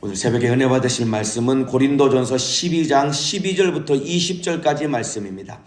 오늘 새벽에 은혜 받으실 말씀은 고린도전서 12장 12절부터 20절까지 말씀입니다.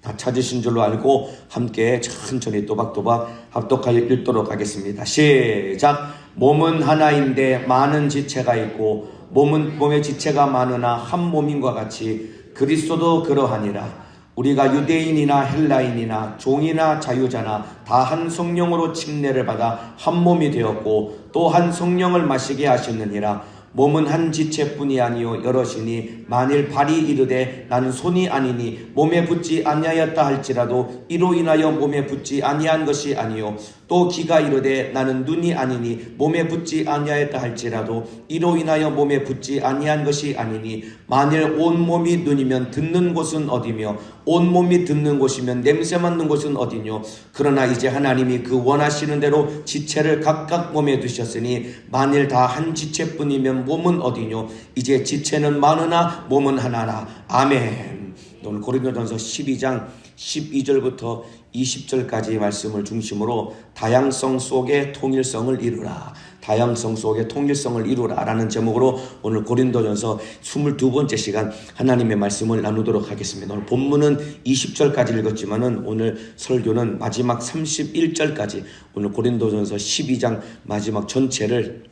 다 찾으신 줄로 알고 함께 천천히 또박또박 합독하여 읽도록 하겠습니다. 시작. 몸은 하나인데 많은 지체가 있고 몸의 지체가 많으나 한 몸인과 같이 그리스도도 그러하니라. 우리가 유대인이나 헬라인이나 종이나 자유자나 다 한 성령으로 침례를 받아 한 몸이 되었고 또 한 성령을 마시게 하셨느니라. 몸은 한 지체뿐이 아니요 여럿이니 만일 발이 이르되 나는 손이 아니니 몸에 붙지 아니하였다 할지라도 이로 인하여 몸에 붙지 아니한 것이 아니요 또 귀가 이르되 나는 눈이 아니니 몸에 붙지 아니하였다 할지라도 이로 인하여 몸에 붙지 아니한 것이 아니니 만일 온 몸이 눈이면 듣는 곳은 어디며 온 몸이 듣는 곳이면 냄새 맡는 곳은 어디뇨. 그러나 이제 하나님이 그 원하시는 대로 지체를 각각 몸에 두셨으니 만일 다 한 지체뿐이면 몸은 어디뇨. 이제 지체는 많으나 몸은 하나라. 아멘. 오늘 고린도전서 12장 12절부터 20절까지 말씀을 중심으로 다양성 속에 통일성을 이루라. 다양성 속에 통일성을 이루라 라는 제목으로 오늘 고린도전서 22번째 시간 하나님의 말씀을 나누도록 하겠습니다. 오늘 본문은 20절까지 읽었지만은 오늘 설교는 마지막 31절까지 오늘 고린도전서 12장 마지막 전체를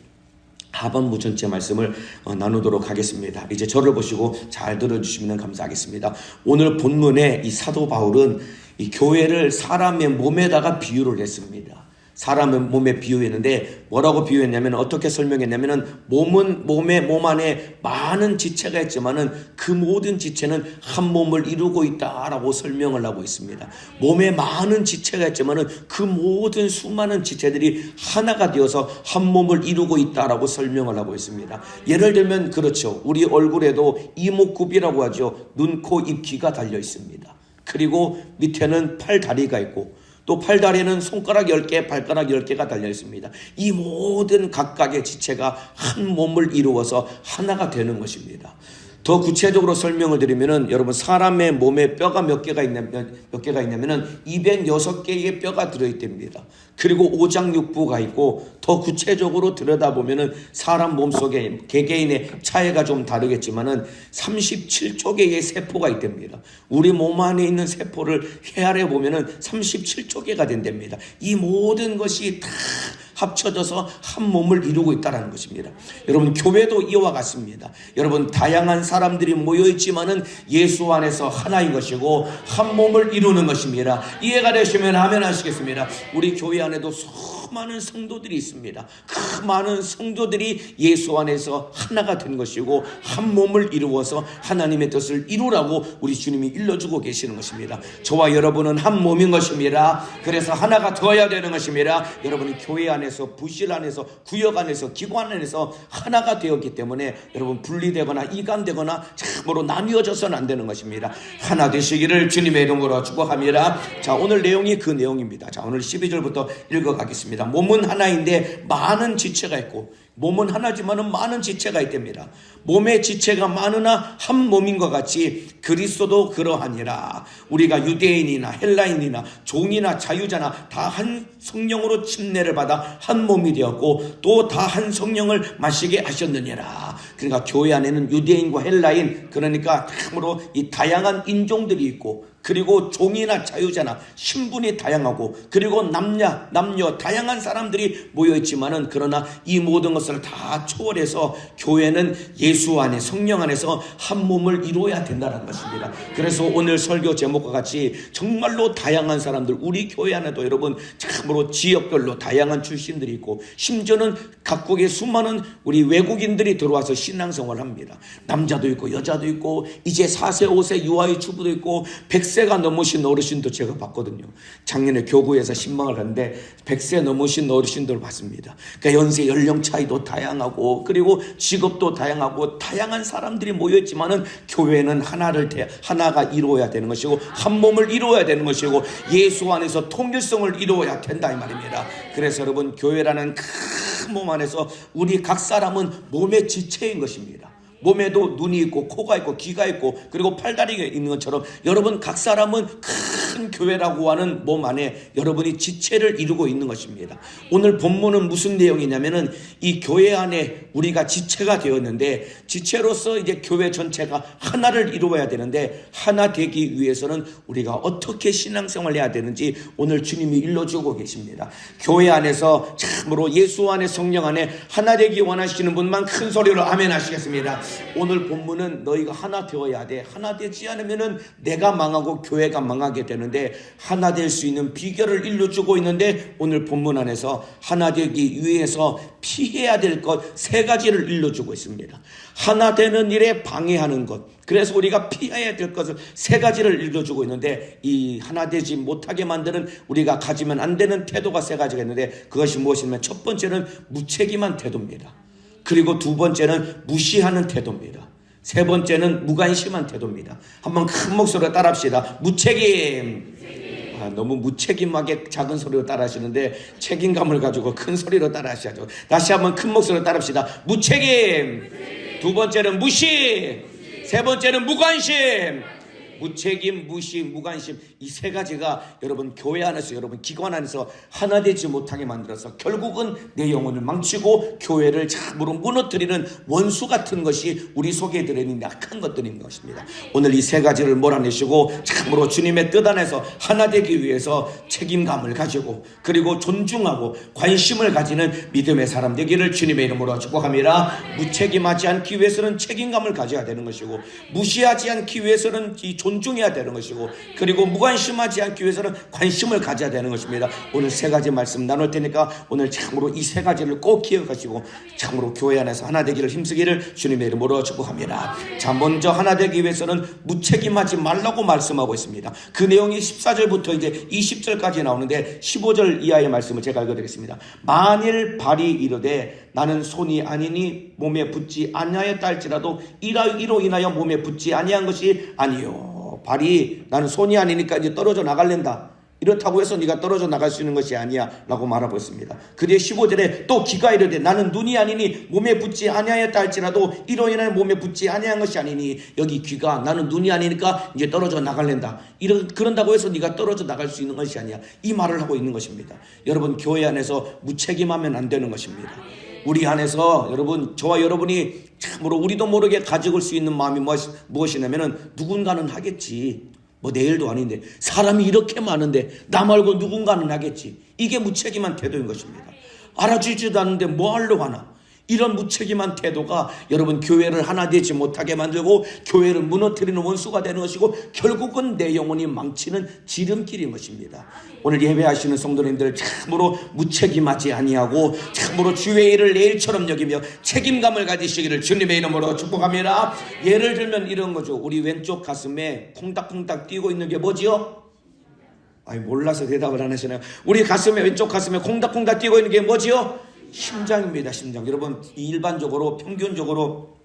하반부 전체 말씀을 나누도록 하겠습니다. 이제 저를 보시고 잘 들어주시면 감사하겠습니다. 오늘 본문에 이 사도 바울은 이 교회를 사람의 몸에다가 비유를 했습니다. 사람의 몸에 비유했는데 뭐라고 비유했냐면 어떻게 설명했냐면은 몸 안에 많은 지체가 있지만은 그 모든 지체는 한 몸을 이루고 있다라고 설명을 하고 있습니다. 몸에 많은 지체가 있지만은 그 모든 수많은 지체들이 하나가 되어서 한 몸을 이루고 있다라고 설명을 하고 있습니다. 예를 들면 그렇죠. 우리 얼굴에도 이목구비라고 하죠. 눈, 코, 입, 귀가 달려 있습니다. 그리고 밑에는 팔, 다리가 있고 또 팔다리에는 손가락 10개, 발가락 10개가 달려 있습니다. 이 모든 각각의 지체가 한 몸을 이루어서 하나가 되는 것입니다. 더 구체적으로 설명을 드리면은 여러분 사람의 몸에 뼈가 몇 개가 있냐면은 206개의 뼈가 들어있답니다. 그리고 오장육부가 있고 더 구체적으로 들여다보면은 사람 몸속에 개개인의 차이가 좀 다르겠지만은 37조 개의 세포가 있답니다. 우리 몸 안에 있는 세포를 헤아려 보면은 37조 개가 된답니다. 이 모든 것이 다 합쳐져서 한 몸을 이루고 있다는 것입니다. 여러분 교회도 이와 같습니다. 여러분 다양한 사람들이 모여있지만은 예수 안에서 하나인 것이고 한 몸을 이루는 것입니다. 이해가 되시면 아멘 하시겠습니다. 우리 교회 안에도 수많은 성도들이 있습니다. 그 많은 성도들이 예수 안에서 하나가 된 것이고 한 몸을 이루어서 하나님의 뜻을 이루라고 우리 주님이 일러주고 계시는 것입니다. 저와 여러분은 한 몸인 것입니다. 그래서 하나가 되어야 되는 것입니다. 여러분이 교회 안에서 부실 안에서 구역 안에서 기관 안에서 하나가 되었기 때문에 여러분 분리되거나 이간되거나 참으로 나뉘어져서는 안 되는 것입니다. 하나 되시기를 주님의 이름으로 축복합니다. 자, 오늘 내용이 그 내용입니다. 자, 오늘 12절부터 읽어가겠습니다. 몸은 하나인데 많은 지체가 있고 몸은 하나지만은 많은 지체가 있답니다. 몸의 지체가 많으나 한 몸인과 같이 그리스도도 그러하니라. 우리가 유대인이나 헬라인이나 종이나 자유자나 다 한 성령으로 침례를 받아 한 몸이 되었고 또 다 한 성령을 마시게 하셨느니라. 그러니까 교회 안에는 유대인과 헬라인, 그러니까 참으로 이 다양한 인종들이 있고 그리고 종이나 자유자나 신분이 다양하고 그리고 남녀 다양한 사람들이 모여있지만은 그러나 이 모든 것을 다 초월해서 교회는 예수 안에 성령 안에서 한 몸을 이루어야 된다는 것입니다. 그래서 오늘 설교 제목과 같이 정말로 다양한 사람들, 우리 교회 안에도 여러분 참으로 지역별로 다양한 출신들이 있고 심지어는 각국의 수많은 우리 외국인들이 들어와서 신앙생활을 합니다. 남자도 있고 여자도 있고 이제 4세 5세 유아의 주부도 있고 100세가 넘으신 어르신도 제가 봤거든요. 작년에 교구에서 신방을 하는데 100세 넘으신 어르신들을 봤습니다. 그러니까 연세 연령 차이도 다양하고 그리고 직업도 다양하고 다양한 사람들이 모여있지만은 교회는 하나가 이루어야 되는 것이고 한 몸을 이루어야 되는 것이고 예수 안에서 통일성을 이루어야 된다 이 말입니다. 그래서 여러분 교회라는 큰 몸 안에서 우리 각 사람은 몸의 지체인 것입니다. 몸에도 눈이 있고 코가 있고 귀가 있고 그리고 팔다리가 있는 것처럼 여러분 각 사람은 큰 큰 교회라고 하는 몸 안에 여러분이 지체를 이루고 있는 것입니다. 오늘 본문은 무슨 내용이냐면은 이 교회 안에 우리가 지체가 되었는데, 지체로서 이제 교회 전체가 하나를 이루어야 되는데, 하나 되기 위해서는 우리가 어떻게 신앙생활을 해야 되는지 오늘 주님이 일러주고 계십니다. 교회 안에서 참으로 예수 안에 성령 안에 하나 되기 원하시는 분만 큰 소리로 아멘 하시겠습니다. 오늘 본문은 너희가 하나 되어야 돼. 하나 되지 않으면은 내가 망하고 교회가 망하게 되는데, 하나 될 수 있는 비결을 일러주고 있는데, 오늘 본문 안에서 하나 되기 위해서 피해야 될 것 3가지를 일러주고 있습니다. 하나 되는 일에 방해하는 것, 그래서 우리가 피해야 될 것을 3가지를 일러주고 있는데, 이 하나 되지 못하게 만드는 우리가 가지면 안 되는 태도가 3가지가 있는데, 그것이 무엇이냐면 첫 번째는 무책임한 태도입니다. 그리고 2번째는 무시하는 태도입니다. 3번째는 무관심한 태도입니다. 한번 큰 목소리로 따라합시다. 무책임. 너무 무책임하게 작은 소리로 따라하시는데 책임감을 가지고 큰 소리로 따라하셔야죠. 다시 한번 큰 목소리로 따라합시다. 무책임. 2번째는 무시. 3번째는 무관심. 무책임, 무시, 무관심, 이 3가지가 여러분 교회 안에서, 여러분 기관 안에서 하나 되지 못하게 만들어서 결국은 내 영혼을 망치고 교회를 참으로 무너뜨리는 원수 같은 것이 우리 속에 들어있는 약한 것들인 것입니다. 오늘 이 3가지를 몰아내시고 참으로 주님의 뜻 안에서 하나 되기 위해서 책임감을 가지고, 그리고 존중하고 관심을 가지는 믿음의 사람 되기를 주님의 이름으로 축복합니다. 무책임하지 않기 위해서는 책임감을 가져야 되는 것이고, 무시하지 않기 위해서는 이 존중해야 되는 것이고, 그리고 무관심하지 않기 위해서는 관심을 가져야 되는 것입니다. 오늘 3가지 말씀 나눌 테니까 오늘 참으로 이 3가지를 꼭 기억하시고 참으로 교회 안에서 하나 되기를 힘쓰기를 주님의 이름으로 축복합니다. 자, 먼저 하나 되기 위해서는 무책임하지 말라고 말씀하고 있습니다. 그 내용이 14절부터 이제 20절까지 나오는데, 15절 이하의 말씀을 제가 읽어드리겠습니다. 만일 발이 이르되 나는 손이 아니니 몸에 붙지 아니하였다 할지라도 이로 인하여 몸에 붙지 아니한 것이 아니요. 발이 나는 손이 아니니까 이제 떨어져 나갈랜다, 이렇다고 해서 네가 떨어져 나갈 수 있는 것이 아니야 라고 말하고 있습니다. 그 뒤에 15절에 또 귀가 이르되 나는 눈이 아니니 몸에 붙지 아니하였다 할지라도 이로 인하여 몸에 붙지 아니한 것이 아니니, 여기 귀가 나는 눈이 아니니까 이제 떨어져 나갈랜다, 그런다고 해서 네가 떨어져 나갈 수 있는 것이 아니야, 이 말을 하고 있는 것입니다. 여러분 교회 안에서 무책임하면 안 되는 것입니다. 우리 안에서 여러분, 저와 여러분이 참으로 우리도 모르게 가지고 올 수 있는 마음이 무엇이냐면은, 누군가는 하겠지, 뭐 내일도 아닌데 사람이 이렇게 많은데 나 말고 누군가는 하겠지, 이게 무책임한 태도인 것입니다. 알아주지도 않는데 뭐 하려고 하나, 이런 무책임한 태도가 여러분 교회를 하나 되지 못하게 만들고 교회를 무너뜨리는 원수가 되는 것이고, 결국은 내 영혼이 망치는 지름길인 것입니다. 오늘 예배하시는 성도님들 참으로 무책임하지 아니하고 참으로 주의 일을 내일처럼 여기며 책임감을 가지시기를 주님의 이름으로 축복합니다. 예를 들면 이런 거죠. 우리 왼쪽 가슴에 콩닥콩닥 뛰고 있는 게 뭐지요? 아니, 몰라서 대답을 안 하시나요? 우리 가슴에, 왼쪽 가슴에 콩닥콩닥 뛰고 있는 게 뭐지요? 심장입니다. 심장. 여러분, 일반적으로 평균적으로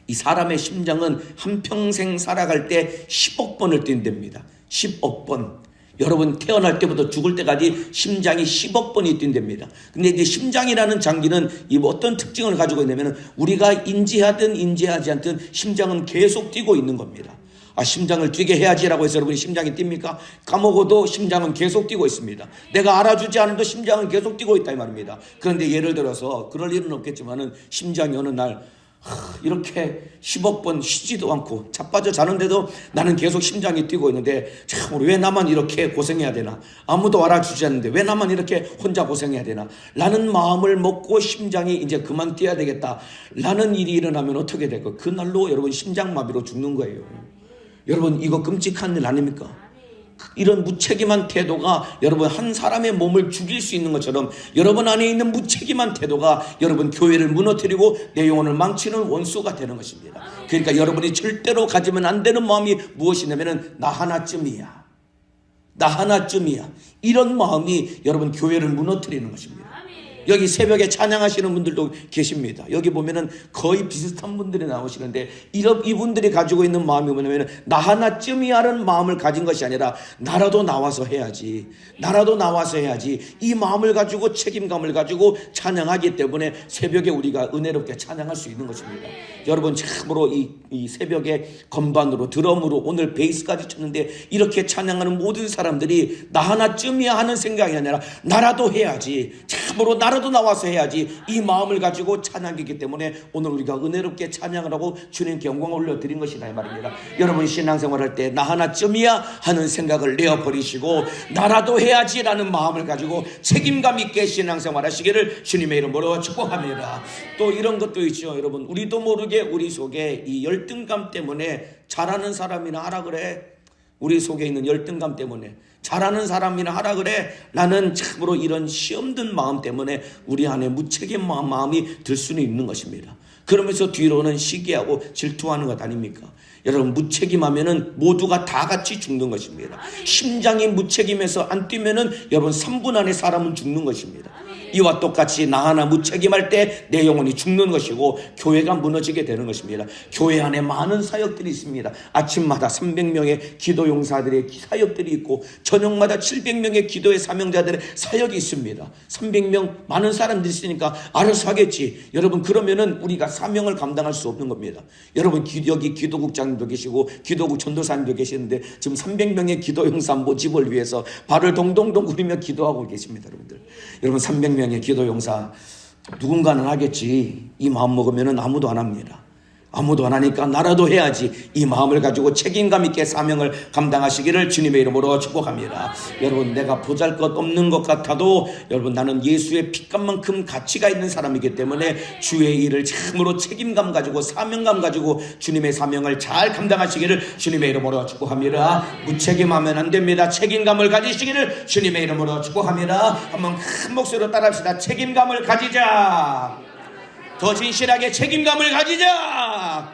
이 사람의 심장은 한평생 살아갈 때 10억 번을 뛴답니다. 10억 번. 여러분 태어날 때부터 죽을 때까지 심장이 10억 번이 뛴답니다. 근데 이제 심장이라는 장기는 이 어떤 특징을 가지고 있냐면, 우리가 인지하든 인지하지 않든 심장은 계속 뛰고 있는 겁니다. 심장을 뛰게 해야지라고 해서 여러분이 심장이 뜁니까? 까먹어도 심장은 계속 뛰고 있습니다. 내가 알아주지 않아도 심장은 계속 뛰고 있다 이 말입니다. 그런데 예를 들어서 그럴 일은 없겠지만은 심장이 어느 날 이렇게 10억 번 쉬지도 않고 자빠져 자는데도 나는 계속 심장이 뛰고 있는데, 참 왜 나만 이렇게 고생해야 되나, 아무도 알아주지 않는데 왜 나만 이렇게 혼자 고생해야 되나 라는 마음을 먹고 심장이 이제 그만 뛰어야 되겠다 라는 일이 일어나면 어떻게 될까? 그날로 여러분 심장마비로 죽는 거예요. 여러분 이거 끔찍한 일 아닙니까? 이런 무책임한 태도가 여러분 한 사람의 몸을 죽일 수 있는 것처럼, 여러분 안에 있는 무책임한 태도가 여러분 교회를 무너뜨리고 내 영혼을 망치는 원수가 되는 것입니다. 그러니까 여러분이 절대로 가지면 안 되는 마음이 무엇이냐면은 나 하나쯤이야, 나 하나쯤이야, 이런 마음이 여러분 교회를 무너뜨리는 것입니다. 여기 새벽에 찬양하시는 분들도 계십니다. 여기 보면은 거의 비슷한 분들이 나오시는데 이분들이 가지고 있는 마음이 뭐냐면 나 하나쯤이 하는 마음을 가진 것이 아니라 나라도 나와서 해야지. 나라도 나와서 해야지. 이 마음을 가지고 책임감을 가지고 찬양하기 때문에 새벽에 우리가 은혜롭게 찬양할 수 있는 것입니다. 여러분 참으로 이 새벽에 건반으로 드럼으로 오늘 베이스까지 쳤는데 이렇게 찬양하는 모든 사람들이 나 하나쯤이야 하는 생각이 아니라 나라도 해야지. 참으로 나라도 나와서 해야지. 이 마음을 가지고 찬양이기 때문에 오늘 우리가 은혜롭게 찬양을 하고 주님께 영광을 올려드린 것이다 이 말입니다. 여러분 신앙생활할 때 나 하나쯤이야 하는 생각을 내어버리시고 나라도 해야지라는 마음을 가지고 책임감 있게 신앙생활 하시기를 주님의 이름으로 축복합니다. 또 이런 것도 있죠. 여러분 우리도 모르게 우리 속에 이 열등감 때문에 잘하는 사람이나 하라 그래. 우리 속에 있는 열등감 때문에 잘하는 사람이나 하라 그래. 나는 참으로 이런 시험 든 마음 때문에 우리 안에 무책임 마음이 들 수는 있는 것입니다. 그러면서 뒤로는 시기하고 질투하는 것 아닙니까? 여러분 무책임하면은 모두가 다 같이 죽는 것입니다. 심장이 무책임해서 안 뛰면은 여러분 3분 안에 사람은 죽는 것입니다. 이와 똑같이 나 하나 무책임할 때 내 영혼이 죽는 것이고 교회가 무너지게 되는 것입니다. 교회 안에 많은 사역들이 있습니다. 아침마다 300명의 기도 용사들의 사역들이 있고 저녁마다 700명의 기도의 사명자들의 사역이 있습니다. 300명 많은 사람들이 있으니까 알아서 하겠지. 여러분 그러면은 우리가 사명을 감당할 수 없는 겁니다. 여러분 여기 기도국장님도 계시고 기도국 전도사님도 계시는데 지금 300명의 기도 용사 모집을 위해서 발을 동동동 구리며 기도하고 계십니다. 여러분 300명의 기도 용사 누군가는 하겠지. 이 마음 먹으면 아무도 안 합니다. 아무도 안 하니까 나라도 해야지. 이 마음을 가지고 책임감 있게 사명을 감당하시기를 주님의 이름으로 축복합니다. 여러분 내가 보잘것 없는 것 같아도 여러분 나는 예수의 핏값만큼 가치가 있는 사람이기 때문에 주의 일을 참으로 책임감 가지고 사명감 가지고 주님의 사명을 잘 감당하시기를 주님의 이름으로 축복합니다. 무책임하면 안 됩니다. 책임감을 가지시기를 주님의 이름으로 축복합니다. 한번 큰 목소리로 따라합시다. 책임감을 가지자. 더 진실하게 책임감을 가지자.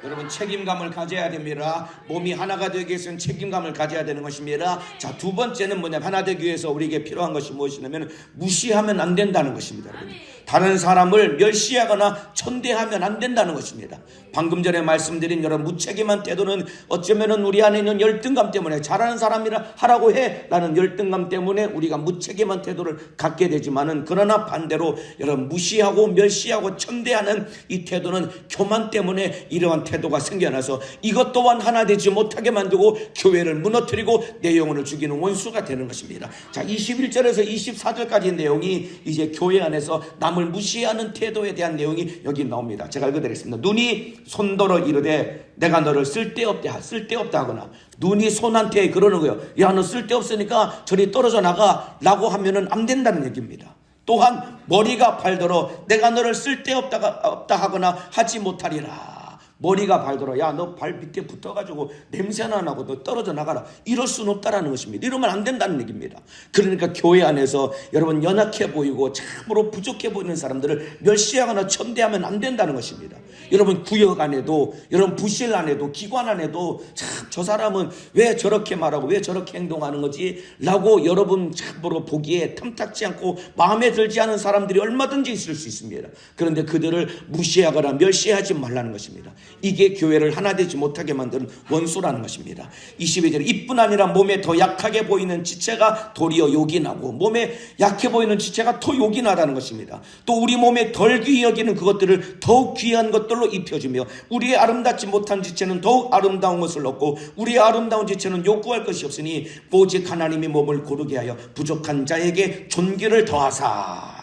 여러분 책임감을 가져야 됩니다. 몸이 하나가 되기 위해서는 책임감을 가져야 되는 것입니다. 자, 두 번째는 뭐냐면 하나 되기 위해서 우리에게 필요한 것이 무엇이냐면 무시하면 안 된다는 것입니다. 여러분. 다른 사람을 멸시하거나 천대하면 안 된다는 것입니다. 방금 전에 말씀드린 여러분 무책임한 태도는 어쩌면은 우리 안에 있는 열등감 때문에 잘하는 사람이라 하라고 해 라는 열등감 때문에 우리가 무책임한 태도를 갖게 되지만은 그러나 반대로 여러분 무시하고 멸시하고 천대하는 이 태도는 교만 때문에 이러한 태도가 생겨나서 이것 또한 하나 되지 못하게 만들고 교회를 무너뜨리고 내 영혼을 죽이는 원수가 되는 것입니다. 자, 21절에서 24절까지 내용이 이제 교회 안에서 남을 무시하는 태도에 대한 내용이 여기 나옵니다. 제가 읽어드리겠습니다. 눈이 손더러 이르되 내가 너를 쓸데없다 하거나 눈이 손한테 그러는 거예요. 야, 너 쓸데없으니까 저리 떨어져 나가 라고 하면은 안 된다는 얘기입니다. 또한 머리가 발더러 내가 너를 쓸데없다 하거나 하지 못하리라. 머리가 발더러 야, 너 발 밑에 붙어가지고 냄새나 나고 너 떨어져 나가라. 이럴 수는 없다라는 것입니다. 이러면 안 된다는 얘기입니다. 그러니까 교회 안에서 여러분 연약해 보이고 참으로 부족해 보이는 사람들을 멸시하거나 천대하면 안 된다는 것입니다. 여러분 구역 안에도 여러분 부실 안에도 기관 안에도 참 저 사람은 왜 저렇게 말하고 왜 저렇게 행동하는 거지? 라고 여러분 참으로 보기에 탐탁지 않고 마음에 들지 않은 사람들이 얼마든지 있을 수 있습니다. 그런데 그들을 무시하거나 멸시하지 말라는 것입니다. 이게 교회를 하나 되지 못하게 만드는 원수라는 것입니다. 22절에 이뿐 아니라 몸에 더 약하게 보이는 지체가 도리어 욕이 나고 몸에 약해 보이는 지체가 더 욕이 나라는 것입니다. 또 우리 몸에 덜 귀히 여기는 그것들을 더욱 귀한 것들로 입혀주며 우리의 아름답지 못한 지체는 더욱 아름다운 것을 얻고 우리의 아름다운 지체는 요구할 것이 없으니 오직 하나님이 몸을 고르게 하여 부족한 자에게 존귀를 더하사.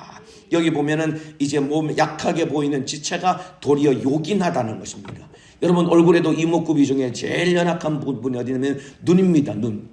여기 보면은 이제 몸 약하게 보이는 지체가 도리어 요긴하다는 것입니다. 여러분 얼굴에도 이목구비 중에 제일 연약한 부분이 어디냐면 눈입니다. 눈.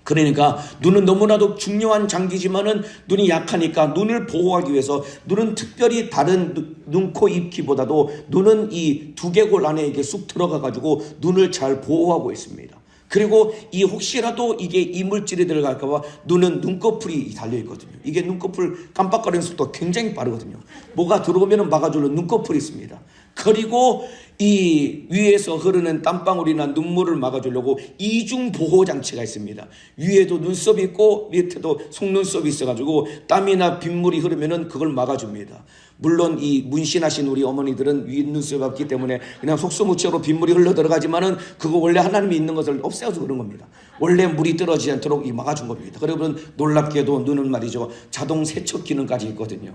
그러니까 눈은 너무나도 중요한 장기지만은 눈이 약하니까 눈을 보호하기 위해서 눈은 특별히 다른 눈, 코, 입, 귀보다도 눈은 이 두개골 안에 이게 쑥 들어가 가지고 눈을 잘 보호하고 있습니다. 그리고 이 혹시라도 이게 이물질이 들어갈까봐 눈은 눈꺼풀이 달려있거든요. 이게 눈꺼풀 깜빡거리는 속도가 굉장히 빠르거든요. 뭐가 들어오면 막아주는 눈꺼풀이 있습니다. 그리고 이 위에서 흐르는 땀방울이나 눈물을 막아주려고 이중 보호 장치가 있습니다. 위에도 눈썹이 있고 밑에도 속눈썹이 있어가지고 땀이나 빗물이 흐르면은 그걸 막아줍니다. 물론 이 문신하신 우리 어머니들은 윗눈썹이 없기 때문에 그냥 속수무책으로 빗물이 흘러 들어가지만은 그거 원래 하나님이 있는 것을 없애서 그런 겁니다. 원래 물이 떨어지지 않도록 이 막아준 겁니다. 그러면 놀랍게도 눈은 말이죠, 자동 세척 기능까지 있거든요.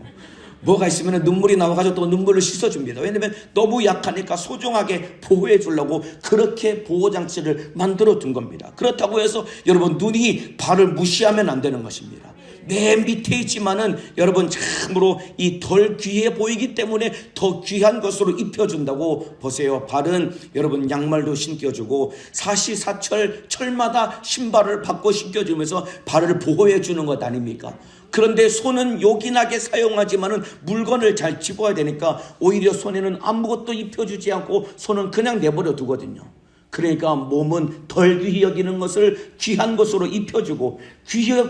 뭐가 있으면 눈물이 나와가지고 또 눈물을 씻어줍니다. 왜냐면 너무 약하니까 소중하게 보호해 주려고 그렇게 보호장치를 만들어 둔 겁니다. 그렇다고 해서 여러분, 눈이 발을 무시하면 안 되는 것입니다. 맨 밑에 있지만은 여러분, 참으로 이 덜 귀해 보이기 때문에 더 귀한 것으로 입혀준다고 보세요. 발은 여러분 양말도 신겨주고 사시사철 철마다 신발을 바꿔 신겨주면서 발을 보호해 주는 것 아닙니까? 그런데 손은 요긴하게 사용하지만은 물건을 잘 집어야 되니까 오히려 손에는 아무것도 입혀주지 않고 손은 그냥 내버려 두거든요. 그러니까 몸은 덜 귀히 여기는 것을 귀한 것으로 입혀주고,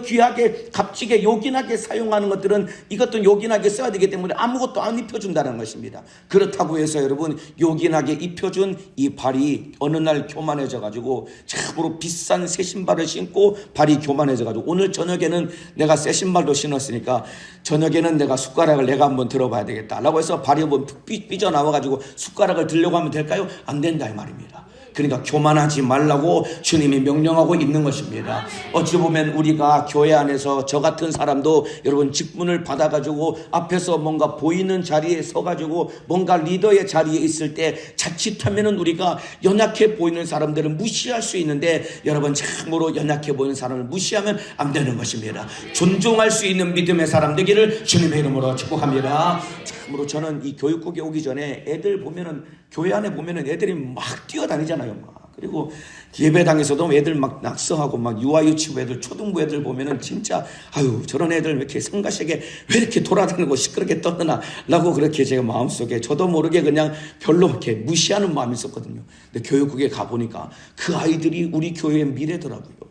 귀하게 값지게 요긴하게 사용하는 것들은 이것도 요긴하게 써야 되기 때문에 아무것도 안 입혀준다는 것입니다. 그렇다고 해서 여러분, 요긴하게 입혀준 이 발이 어느 날 교만해져 가지고 참으로 비싼 새 신발을 신고 발이 교만해져 가지고, 오늘 저녁에는 내가 새 신발도 신었으니까 저녁에는 내가 숟가락을 내가 한번 들어봐야 되겠다 라고 해서 발이 한번 삐져나와 가지고 숟가락을 들려고 하면 될까요? 안 된다 이 말입니다. 그러니까 교만하지 말라고 주님이 명령하고 있는 것입니다. 어찌 보면 우리가 교회 안에서 저 같은 사람도 여러분 직분을 받아가지고 앞에서 뭔가 보이는 자리에 서가지고 뭔가 리더의 자리에 있을 때 자칫하면은 우리가 연약해 보이는 사람들을 무시할 수 있는데, 여러분 참으로 연약해 보이는 사람을 무시하면 안 되는 것입니다. 존중할 수 있는 믿음의 사람 되기를 주님의 이름으로 축복합니다. 참으로 저는 이 교육국에 오기 전에 애들 보면은, 교회 안에 보면은 애들이 막 뛰어다니잖아요. 막. 그리고 예배당에서도 애들 막 낙서하고 막 유아유치부 애들, 초등부 애들 보면은 진짜 아유, 저런 애들 왜 이렇게 성가시게 왜 이렇게 돌아다니고 시끄럽게 떠드나 라고 그렇게 제가 마음속에 저도 모르게 그냥 별로 이렇게 무시하는 마음이 있었거든요. 근데 교육국에 가보니까 그 아이들이 우리 교회의 미래더라고요.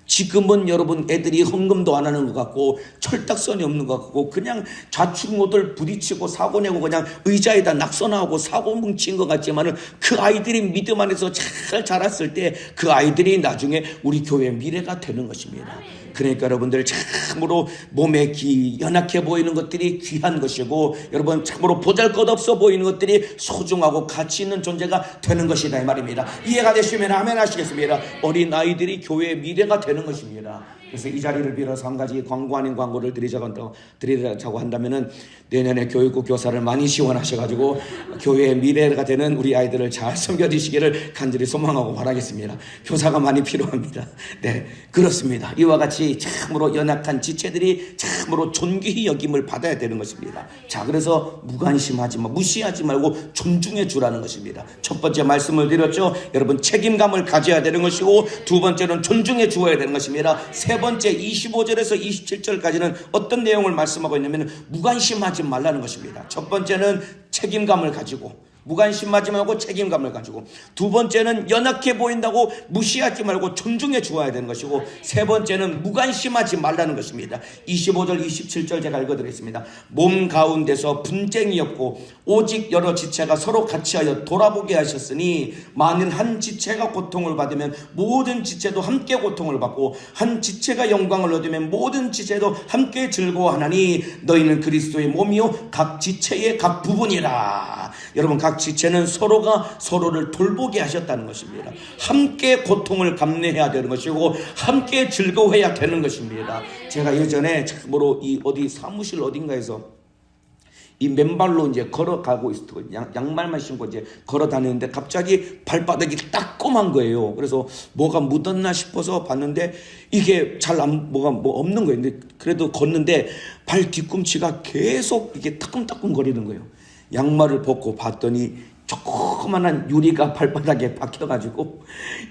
지금은 여러분 애들이 헌금도 안 하는 것 같고 철딱선이 없는 것 같고 그냥 좌충우돌 부딪히고 사고 내고 그냥 의자에다 낙서나오고 사고 뭉친 것 같지만은, 그 아이들이 믿음 안에서 잘 자랐을 때 그 아이들이 나중에 우리 교회의 미래가 되는 것입니다. 그러니까 여러분들 참으로 몸에 연약해 보이는 것들이 귀한 것이고, 여러분 참으로 보잘것없어 보이는 것들이 소중하고 가치 있는 존재가 되는 것이다 이 말입니다. 이해가 되시면 아멘 하시겠습니다. 어린 아이들이 교회의 미래가 되는 것입니다. 그래서 이 자리를 빌어서 한 가지 광고 아닌 광고를 드리자고 한다면은, 내년에 교육국 교사를 많이 지원하셔가지고 교회의 미래가 되는 우리 아이들을 잘 섬겨주시기를 간절히 소망하고 바라겠습니다. 교사가 많이 필요합니다. 네, 그렇습니다. 이와 같이 참으로 연약한 지체들이 참으로 존귀히 여김을 받아야 되는 것입니다. 자, 그래서 무관심하지 마, 무시하지 말고 존중해 주라는 것입니다. 첫 번째 말씀을 드렸죠. 여러분 책임감을 가져야 되는 것이고, 두 번째는 존중해 주어야 되는 것입니다. 세 번째 25절에서 27절까지는 어떤 내용을 말씀하고 있냐면 무관심하지 말라는 것입니다. 첫 번째는 책임감을 가지고, 무관심하지 말고 책임감을 가지고, 두 번째는 연약해 보인다고 무시하지 말고 존중해 주어야 되는 것이고, 세 번째는 무관심하지 말라는 것입니다. 25절 27절 제가 읽어드리겠습니다. 몸 가운데서 분쟁이 없고 오직 여러 지체가 서로 같이하여 돌아보게 하셨으니, 만일 한 지체가 고통을 받으면 모든 지체도 함께 고통을 받고, 한 지체가 영광을 얻으면 모든 지체도 함께 즐거워하나니, 너희는 그리스도의 몸이요 각 지체의 각 부분이라. 여러분, 각 지체는 서로가 서로를 돌보게 하셨다는 것입니다. 함께 고통을 감내해야 되는 것이고 함께 즐거워해야 되는 것입니다. 제가 예전에 참으로 이 어디 사무실 어딘가에서 이 맨발로 이제 걸어가고 있었고, 양말만 신고 이제 걸어 다니는데 갑자기 발바닥이 따끔한 거예요. 그래서 뭐가 묻었나 싶어서 봤는데 이게 뭐가 없는 거예요. 근데 그래도 걷는데 발 뒤꿈치가 계속 이게 따끔따끔 거리는 거예요. 양말을 벗고 봤더니 조그만한 유리가 발바닥에 박혀가지고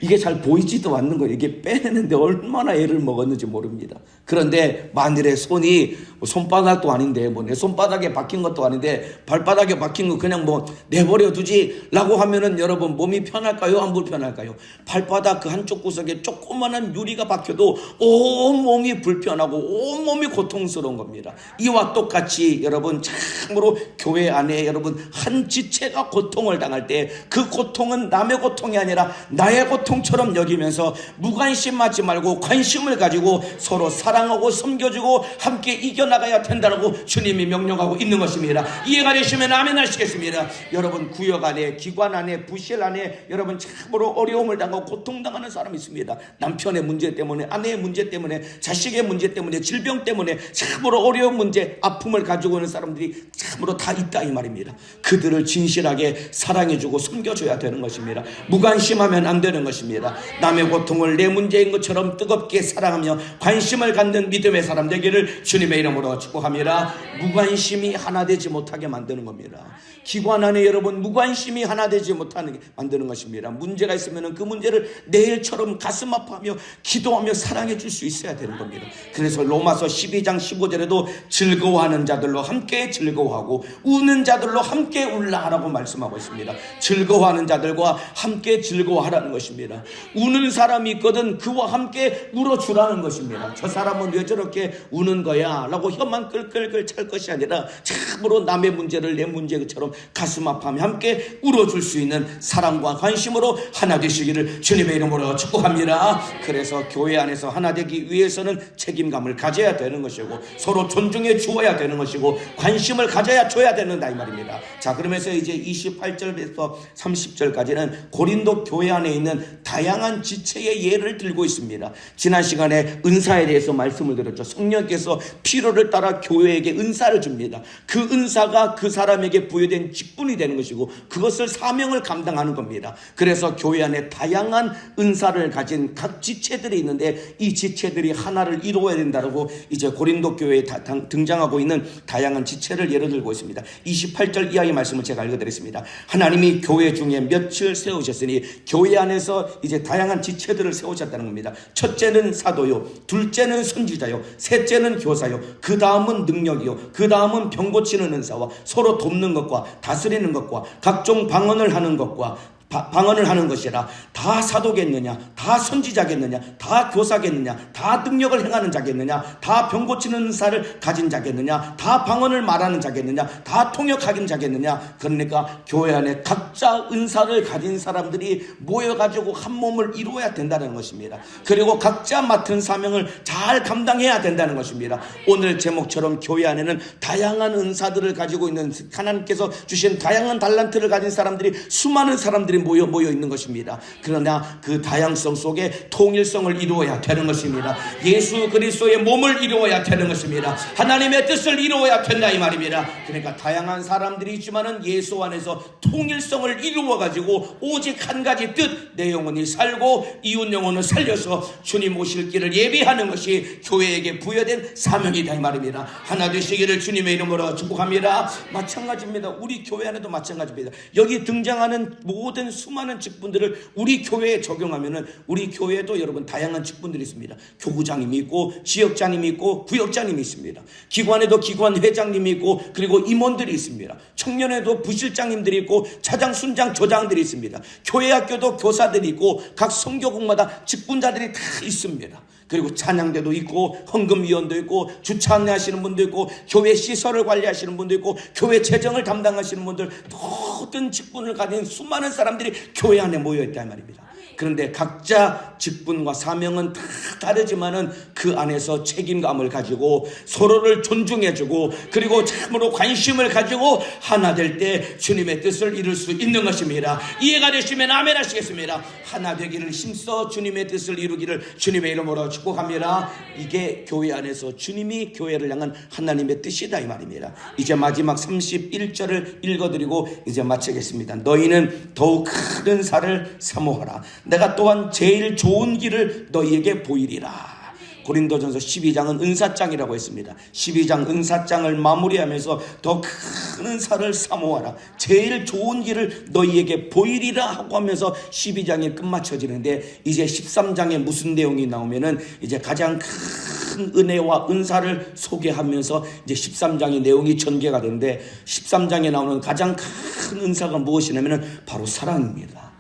이게 잘 보이지도 않는 거예요. 이게 빼내는데 얼마나 애를 먹었는지 모릅니다. 그런데 만일에 손이 손바닥도 아닌데 내 손바닥에 박힌 것도 아닌데 발바닥에 박힌 거 그냥 내버려 두지 라고 하면은 여러분 몸이 편할까요? 안 불편할까요? 발바닥 그 한쪽 구석에 조그만한 유리가 박혀도 온몸이 불편하고 온몸이 고통스러운 겁니다. 이와 똑같이 여러분 참으로 교회 안에 여러분 한 지체가 고통을 고통을 당할 때 그 고통은 남의 고통이 아니라 나의 고통처럼 여기면서 무관심하지 말고 관심을 가지고 서로 사랑하고 섬겨주고 함께 이겨나가야 된다고 주님이 명령하고 있는 것입니다. 이해가 되시면 아멘 하시겠습니다. 여러분, 구역 안에, 기관 안에, 부실 안에 여러분 참으로 어려움을 당하고 고통당하는 사람이 있습니다. 남편의 문제 때문에, 아내의 문제 때문에, 자식의 문제 때문에, 질병 때문에 참으로 어려운 문제, 아픔을 가지고 있는 사람들이 참으로 다 있다 이 말입니다. 그들을 진실하게 사랑해주고 섬겨줘야 되는 것입니다. 무관심하면 안 되는 것입니다. 남의 고통을 내 문제인 것처럼 뜨겁게 사랑하며 관심을 갖는 믿음의 사람 되기를 주님의 이름으로 축복합니다. 무관심이 하나 되지 못하게 만드는 겁니다. 기관 안에 여러분 무관심이 하나 되지 못하게 만드는 것입니다. 문제가 있으면 그 문제를 내일처럼 가슴 아파하며 기도하며 사랑해 줄 수 있어야 되는 겁니다. 그래서 로마서 12장 15절에도 즐거워하는 자들로 함께 즐거워하고 우는 자들로 함께 울라라고 말씀하고 있습니다. 즐거워하는 자들과 함께 즐거워하라는 것입니다. 우는 사람이 있거든 그와 함께 울어주라는 것입니다. 저 사람은 왜 저렇게 우는 거야 라고 혀만 끌끌끌 찰 것이 아니라 참으로 남의 문제를 내 문제처럼 가슴 아파하며 함께 울어줄 수 있는 사랑과 관심으로 하나 되시기를 주님의 이름으로 축복합니다. 그래서 교회 안에서 하나 되기 위해서는 책임감을 가져야 되는 것이고 서로 존중해 주어야 되는 것이고 관심을 가져야 줘야 된다 이 말입니다. 자, 그러면서 이제 28절에서 30절까지는 고린도 교회 안에 있는 다양한 지체의 예를 들고 있습니다. 지난 시간에 은사에 대해서 말씀을 드렸죠. 성령께서 필요를 따라 교회에게 은사를 줍니다. 그 은사가 그 사람에게 부여된 직분이 되는 것이고 그것을 사명을 감당하는 겁니다. 그래서 교회 안에 다양한 은사를 가진 각 지체들이 있는데 이 지체들이 하나를 이루어야 된다고 이제 고린도 교회에 등장하고 있는 다양한 지체를 예를 들고 있습니다. 28절 이하의 말씀을 제가 읽어드리겠습니다. 하나님이 교회 중에 몇을 세우셨으니 교회 안에서 이제 다양한 지체들을 세우셨다는 겁니다. 첫째는 사도요, 둘째는 선지자요, 셋째는 교사요, 그 다음은 능력이요, 그 다음은 병 고치는 은사와 서로 돕는 것과 다스리는 것과 각종 방언을 하는 것과 방언을 하는 것이라. 다 사도겠느냐, 다 선지자겠느냐, 다 교사겠느냐, 다 능력을 행하는 자겠느냐, 다 병 고치는 은사를 가진 자겠느냐, 다 방언을 말하는 자겠느냐, 다 통역하는 자겠느냐. 그러니까 교회 안에 각자 은사를 가진 사람들이 모여가지고 한 몸을 이루어야 된다는 것입니다. 그리고 각자 맡은 사명을 잘 감당해야 된다는 것입니다. 오늘 제목처럼 교회 안에는 다양한 은사들을 가지고 있는, 하나님께서 주신 다양한 달란트를 가진 사람들이, 수많은 사람들이 모여 있는 것입니다. 그러나 그 다양성 속에 통일성을 이루어야 되는 것입니다. 예수 그리스도의 몸을 이루어야 되는 것입니다. 하나님의 뜻을 이루어야 된다 이 말입니다. 그러니까 다양한 사람들이 있지만은 예수 안에서 통일성을 이루어 가지고 오직 한 가지 뜻, 내 영혼이 살고 이웃 영혼을 살려서 주님 오실 길을 예비하는 것이 교회에게 부여된 사명이다 이 말입니다. 하나 되시기를 주님의 이름으로 축복합니다. 마찬가지입니다. 우리 교회 안에도 마찬가지입니다. 여기 등장하는 모든 수많은 직분들을 우리 교회에 적용하면은 우리 교회에도 여러분 다양한 직분들이 있습니다. 교구장님이 있고 지역장님이 있고 구역장님이 있습니다. 기관에도 기관 회장님이 있고 그리고 임원들이 있습니다. 청년에도 부실장님들이 있고 차장, 순장, 조장들이 있습니다. 교회 학교도 교사들이 있고 각 선교국마다 직분자들이 다 있습니다. 그리고 찬양대도 있고 헌금위원도 있고 주차 안내하시는 분도 있고 교회 시설을 관리하시는 분도 있고 교회 재정을 담당하시는 분들, 모든 직분을 가진 수많은 사람들이 교회 안에 모여있다 이 말입니다. 그런데 각자 직분과 사명은 다 다르지만은 그 안에서 책임감을 가지고 서로를 존중해주고 그리고 참으로 관심을 가지고 하나 될 때 주님의 뜻을 이룰 수 있는 것입니다. 이해가 되시면 아멘 하시겠습니다. 하나 되기를 힘써 주님의 뜻을 이루기를 주님의 이름으로 축복합니다. 이게 교회 안에서 주님이 교회를 향한 하나님의 뜻이다 이 말입니다. 이제 마지막 31절을 읽어드리고 이제 마치겠습니다. 너희는 더욱 큰 은사를 사모하라. 내가 또한 제일 좋은 길을 너희에게 보이리라. 고린도전서 12장은 은사장이라고 했습니다. 12장 은사장을 마무리하면서 더 큰 은사를 사모하라. 제일 좋은 길을 너희에게 보이리라 하고 하면서 12장이 끝마쳐지는데 이제 13장에 무슨 내용이 나오면은 이제 가장 큰 은혜와 은사를 소개하면서 이제 13장의 내용이 전개가 되는데 13장에 나오는 가장 큰 은사가 무엇이냐면은 바로 사랑입니다.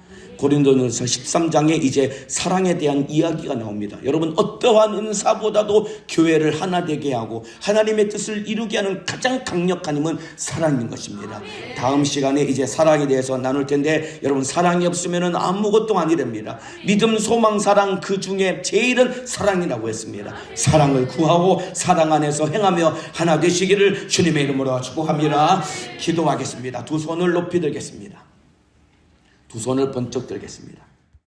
고린도전서 13장에 이제 사랑에 대한 이야기가 나옵니다. 여러분, 어떠한 은사보다도 교회를 하나 되게 하고 하나님의 뜻을 이루게 하는 가장 강력한 힘은 사랑인 것입니다. 다음 시간에 이제 사랑에 대해서 나눌 텐데, 여러분, 사랑이 없으면 아무것도 아니랍니다. 믿음, 소망, 사랑, 그 중에 제일은 사랑이라고 했습니다. 사랑을 구하고 사랑 안에서 행하며 하나 되시기를 주님의 이름으로 축복합니다. 기도하겠습니다. 두 손을 높이 들겠습니다. 두 손을 번쩍 들겠습니다.